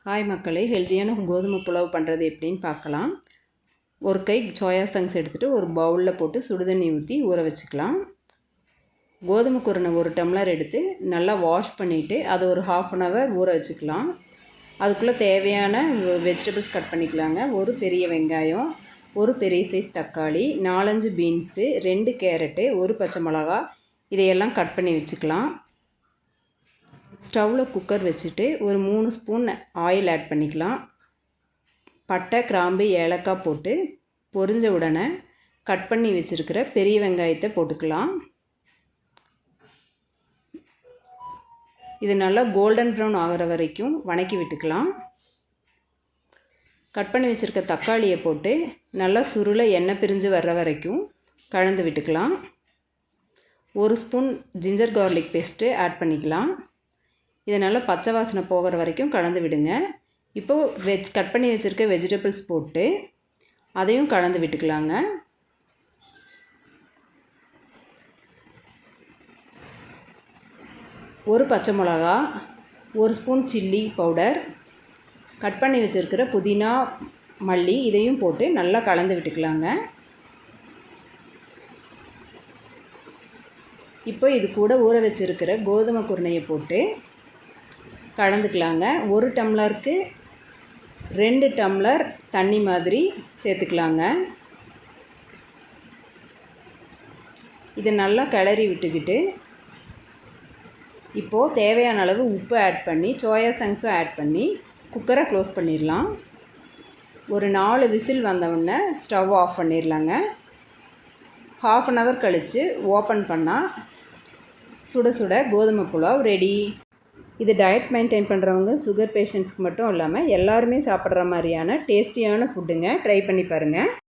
Hi மக்களே, ஹெல்த்தியான கோதுமை புலாவ் பண்ணுறது எப்படின்னு பார்க்கலாம். ஒரு கை சோயா சங்க்ஸ் எடுத்துகிட்டு ஒரு பவுலில் போட்டு சுடுதண்ணி ஊற்றி ஊற வச்சுக்கலாம். கோதுமை குருணை 1 டம்ளர் எடுத்து நல்லா வாஷ் பண்ணிவிட்டு அதை ஒரு 1/2 hour ஊற வச்சுக்கலாம். அதுக்குள்ளே தேவையான வெஜிடபிள்ஸ் கட் பண்ணிக்கலாங்க. ஒரு பெரிய வெங்காயம், ஒரு பெரிய சைஸ் தக்காளி, 4-5 பீன்ஸு, 2 கேரட்டு, ஒரு பச்சை மிளகா, இதையெல்லாம் கட் பண்ணி வச்சுக்கலாம். ஸ்டவ்வில் குக்கர் வச்சுட்டு ஒரு 3 ஸ்பூன் ஆயில் ஆட் பண்ணிக்கலாம். பட்டை, கிராம்பு, ஏலக்காய் போட்டு பொரிஞ்ச உடனே கட் பண்ணி வச்சுருக்கிற பெரிய வெங்காயத்தை போட்டுக்கலாம். இது நல்லா கோல்டன் ப்ரௌன் ஆகிற வரைக்கும் வணக்கி விட்டுக்கலாம். கட் பண்ணி வச்சுருக்க தக்காளியை போட்டு நல்லா சுருளை எண்ணெய் பிரிஞ்சு வர்ற வரைக்கும் கலந்து விட்டுக்கலாம். 1 spoon ginger garlic paste add பண்ணிக்கலாம். இதை நல்லா பச்சை வாசனை போகிற வரைக்கும் கலந்து விடுங்க. இப்போது கட் பண்ணி வச்சுருக்க வெஜிடபிள்ஸ் போட்டு அதையும் கலந்து விட்டுக்கலாங்க. ஒரு பச்சை மிளகா, 1 ஸ்பூன் சில்லி பவுடர், கட் பண்ணி வச்சுருக்கிற புதினா, மல்லி, இதையும் போட்டு நல்லா கலந்து விட்டுக்கலாங்க. இப்போ இது கூட ஊற வச்சுருக்கிற கோதுமை குருணையை போட்டு கலந்துக்கலாங்க. 1 டம்ளருக்கு 2 டம்ளர் தண்ணி மாதிரி சேர்த்துக்கலாங்க. இதை நல்லா கிளறி விட்டுக்கிட்டு இப்போது தேவையான அளவு உப்பு ஆட் பண்ணி சோயா சங்க்ஸும் ஆட் பண்ணி குக்கரை க்ளோஸ் பண்ணிடலாம். ஒரு 4 விசில் வந்தவுடனே ஸ்டவ் ஆஃப் பண்ணிடலாங்க. 1/2 hour கழித்து ஓப்பன் பண்ணால் சுட சுட கோதுமை புலாவ் ரெடி. இது டயட் மெயின்டைன் பண்ணுறவங்க, சுகர் பேஷண்ட்ஸ்க்கு மட்டும் இல்லாமல் எல்லாருமே சாப்பிட்ற மாதிரியான டேஸ்டியான ஃபுட்டுங்க. ட்ரை பண்ணி பாருங்கள்.